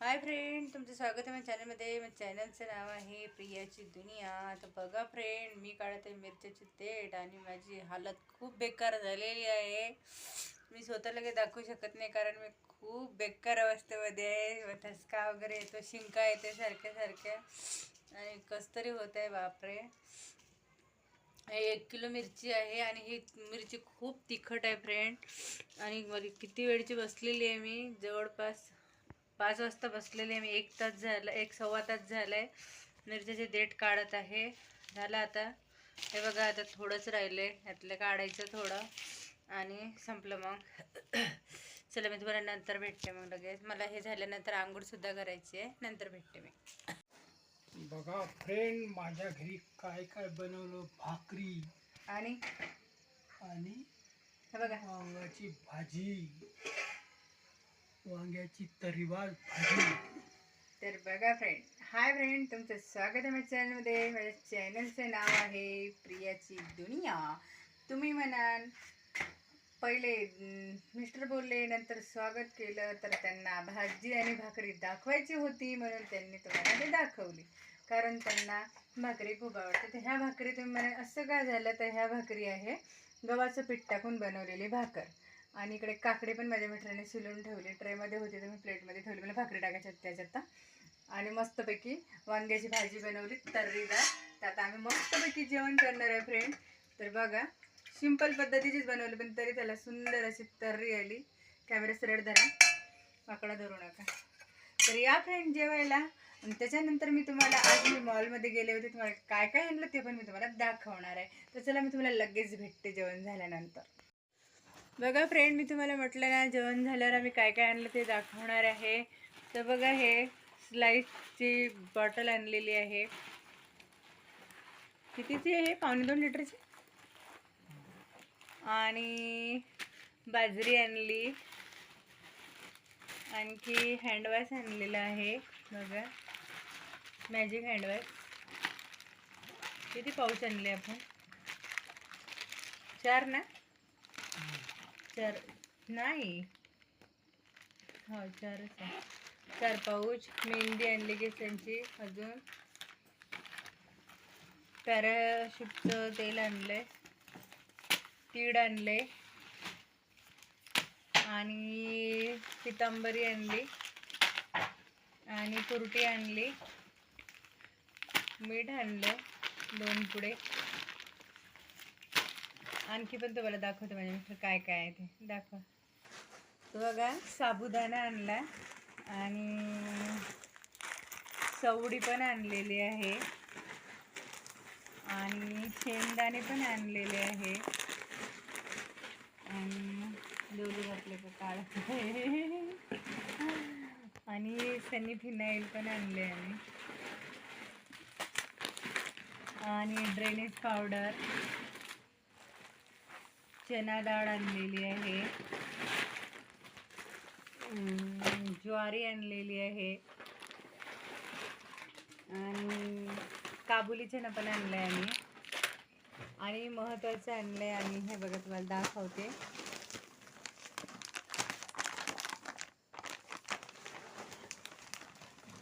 Hi friend, तुमचं स्वागत आहे माझ्या चॅनलमध्ये. माझ्या चॅनलचं नाव आहे प्रियाची दुनिया. तर बघा फ्रेंड, मी काढत आहे मिरच्याची देठ आणि माझी हालत खूप बेकार झालेली आहे. मी स्वतःला काही दाखवू शकत नाही कारण मी खूप बेकार अवस्थेमध्ये आहे. ठसका वगैरे येतो, शिंका येते सारख्या सारख्या आणि कस तरी होत आहे. बापरे, 1 किलो मिरची आहे आणि ही मिरची खूप तिखट आहे फ्रेंड. आणि मला किती वेळची बसलेली आहे मी, जवळपास 5 वाजता बसलेले आहे मी. 1 तास झाला, 1 सव्वा तास झालाय मिरच्याचे देठ काढत आहे. झालं आता. हे बघा, आता थोडंच राहिलंय, यातलं काढायचं थोडं आणि संपलं मग. चला, मी तुम्हाला नंतर भेटते मग. लगेच मला हे झाल्यानंतर आंघोळ सुद्धा करायची आहे, नंतर भेटते मी. बघा फ्रेंड, माझ्या घरी काय काय बनवलं. भाकरी आणि आणि हे बघा, वांग्याची भाजी, वांग्याची तर्रीवाल भाजी. तर बघा फ्रेंड, हाय फ्रेंड, तुमचं स्वागत आहे माझ्या चॅनलमध्ये. माझ्या चॅनलचं नाव आहे प्रियाची दुनिया. तुम्ही म्हणाल पहिले मिस्टर बोलले, नंतर स्वागत केलं, तर त्यांना भाजी आणि भाकरी दाखवायची होती म्हणून त्यांनी तुम्हाला ते दाखवली, कारण त्यांना भाकरी खूप आवडते. तर ह्या भाकरी तुम्ही म्हणा असं का झालं, तर ह्या भाकरी आहे गव्हाचं पीठ टाकून बनवलेली भाकर. आणि इकडे काकडे पण माझ्या मित्राने शिलून ठेवले, ट्रेमध्ये होते तर मी प्लेटमध्ये ठेवली, मला भाकरी टाकायच्या त्याच्यात. आणि मस्तपैकी वांग्याची भाजी बनवली तर्रीदार. तर आता आम्ही मस्तपैकी जेवण करणार आहे फ्रेंड. तर बघा, सिंपल पद्धतीचीच बनवली, पण तरी त्याला सुंदर अशी तर्री आली. कॅमेरा सरळ धरा, वाकडा धरू नका. तर या फ्रेंड जेवायला. आणि त्याच्यानंतर मी तुम्हाला, आज मी मॉलमध्ये गेले होते, तुम्हाला काय काय आणलं ते पण मी तुम्हाला दाखवणार आहे. तर चला, मी तुम्हाला लगेच भेटते जेवण झाल्यानंतर. बघा फ्रेंड, मी तुम्हाला म्हटलं ना, जेवण झाल्यावर आम्ही काय काय आणलं ते दाखवणार आहे. तर बघा, हे स्लाईसची बॉटल आणलेली आहे. कितीची आहे? 1.25 लिटरची. आणि बाजरी आणली. आणखी हँडवॉश आणलेला आहे. बघा, मॅजिक हँडवॉश. किती पाऊच आणले आपण? 4 ना? 4 नाही, हो 4च आहे. 4 पाऊच. मेहंदी आणली केसांची. अजून पॅराशूटचं तेल आणलंय. तीळ आणले आणि पितांबरी आणली आणि कुरटी आणली. मीठ आणलं 2 पुडे. आणखी पण तुम्हाला दाखवते माझ्या मिस्टर काय काय आहे ते दाखवा. तो बघा, साबुदाणा आणला आणि चवडी पण आणलेली आहे आणि शेंगदाणे पण आणलेले आहे. आणि दोघे घातले का काळ. आणि सनी फिनाईल पण आणले आम्ही. आणि ड्रेनेज पावडर, चना डाळ आणलेली आहे, ज्वारी आणलेली आहे आणि काबुली चना पण आणलं आहे आम्ही. आणि महत्त्वाचं आणलं आहे आम्ही, हे बघा तुम्हाला दाखवते.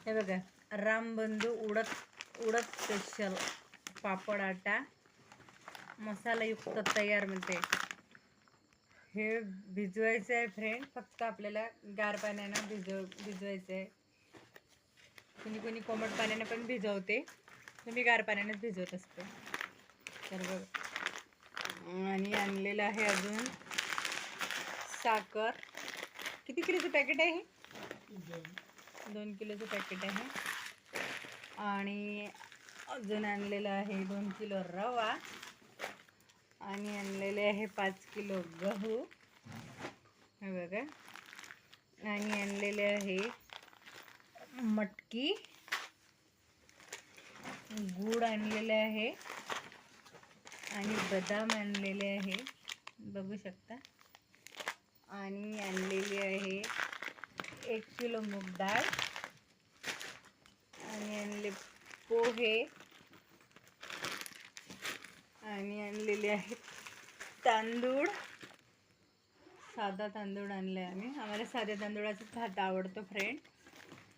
हे बघा, रामबंधू उडद स्पेशल पापड आटा मसालायुक्त तयार म्हणते. हे भिजवायचं आहे फ्रेंड, फक्त आपल्याला गार पाण्यानं भिजवायचं आहे. कोणी कोणी कोमट पाण्यानं पण भिजवते, मी गार पाण्यानंच भिजवत असते. तर बघ, आणि आणलेलं आहे अजून साखर. किती किलोचं पॅकेट आहे हे? 2 किलोचं पॅकेट आहे. आणि अजून आणलेलं आहे 2 किलो रवा आणि आणलेले आहे 5 किलो गहू. हे बघा. आणि आणलेले आहे मटकी, गूळ आणलेले आहे आणि बदाम आणलेले आहे, बघू शकता. आणि आणलेली आहे 1 किलो मूग डाळ आणि आणले पोहे आणि आणलेले आहेत तांदूळ. साधा तांदूळ आणले आम्ही, आम्हाला साध्या तांदूळाचा भात आवडतो फ्रेंड.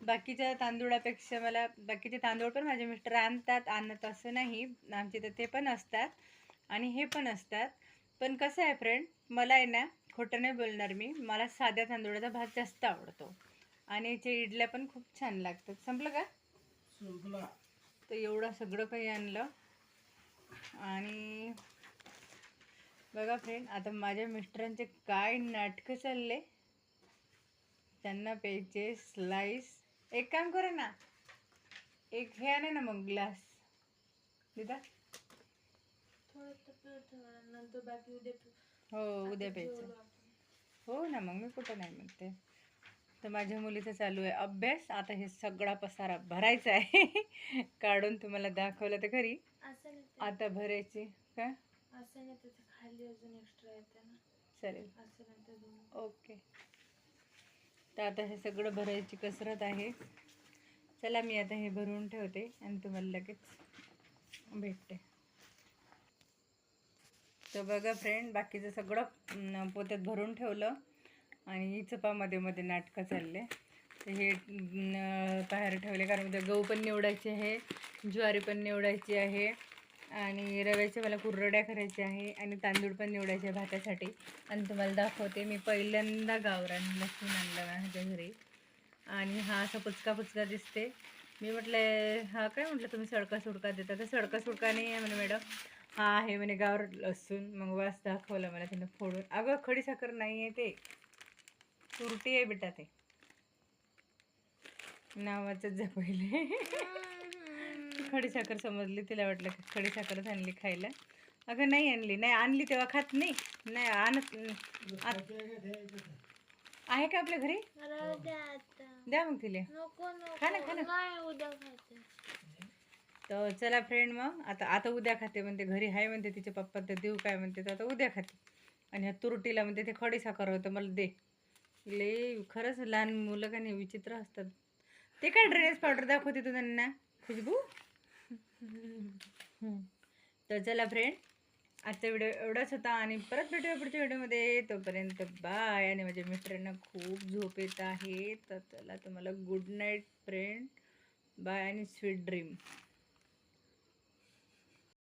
बाकीच्या तांदूळापेक्षा मला बाकीचे तांदूळ पण माझे मिस्टर आणत असं नाही, आमचे तर ते पण असतात आणि हे पण असतात. पण कसं आहे फ्रेंड, मला आहे ना, खोटं नाही बोलणार मी, मला साध्या तांदूळाचा भात जास्त आवडतो आणि याच्या इडल्या पण खूप छान लागतात. संपलं का? संपला. तर एवढं सगळं काही आणलं आणि बघा फ्रेंड, आता माझ्या मिस्टरांचे काय नाटकं चालले. त्यांना प्यायचे स्लाइस. एक काम करा ना, एक हे आणा ना मग ग्लास दिदा. हो उद्या प्यायचं. हो ना, मग मी कुठं नाही म्हणते. तर माझ्या मुलीचं चालू आहे अभ्यास. आता हे सगळा पसारा भरायचा आहे. काढून तुम्हाला दाखवलं तर खरी. आता भरायचे का? चालेल, ओके. तर आता हे सगळं भरायची कसरत आहे. चला मी आता हे भरून ठेवते आणि तुम्हाला लगेच भेटते. तर बघा फ्रेंड, बाकीचं सगळं पोत्यात भरून ठेवलं आणि चपा मध्ये मध्ये नाटकं चालले. तर हे बाहेर ठेवले कारण उद्या गहू पण निवडायचे आहे, ज्वारी पण निवडायची आहे आणि रव्याच्या मला कुरड्या करायच्या आहे आणि तांदूळ पण निवडायचे भातासाठी. आणि तुम्हाला दाखवते, मी पहिल्यांदा गावरान लसूण आणला माझ्या घरी आणि हा असा पुचका पुचका दिसते. मी म्हटलं हा काय, म्हटलं तुम्ही सडका सुडका देता, तर सडका सुडका नाही आहे म्हणे मॅडम, हा आहे म्हणे गावरान लसूण. मग वास दाखवला मला तिनं फोडून. अगं खडी साखर नाही आहे, ते तुरटी आहे बेटा, ते नावाचंच जा पहिले. खडी साखर समजली, तिला वाटलं की खडी साखरच आणली खायला. अगं नाही आणली, नाही आणली तेव्हा खात नाही, नाही आणत आहे का आपल्या घरी? द्या मग तिला, खा ना खा ना. तर चला फ्रेंड, मग आता उद्या खाते म्हणते, घरी आहे म्हणते तिचे पप्पा, तर देऊ काय म्हणते, तर आता उद्या खाते. आणि ह्या तुरटीला म्हणते ते खडी साखर होतं, मला दे. ले खरंच लहान मुलं का नाही विचित्र असतात. ते काय ड्रेस पावडर दाखवते तू त्यांना, खुशबू. तर चला फ्रेंड, आजचा व्हिडिओ एवढाच होता आणि परत भेटूया पुढच्या व्हिडिओमध्ये. तोपर्यंत बाय. आणि माझ्या मित्रांना खूप झोप येत आहे, तर चला तुम्हाला गुड नाईट फ्रेंड, बाय आणि स्वीट ड्रीम.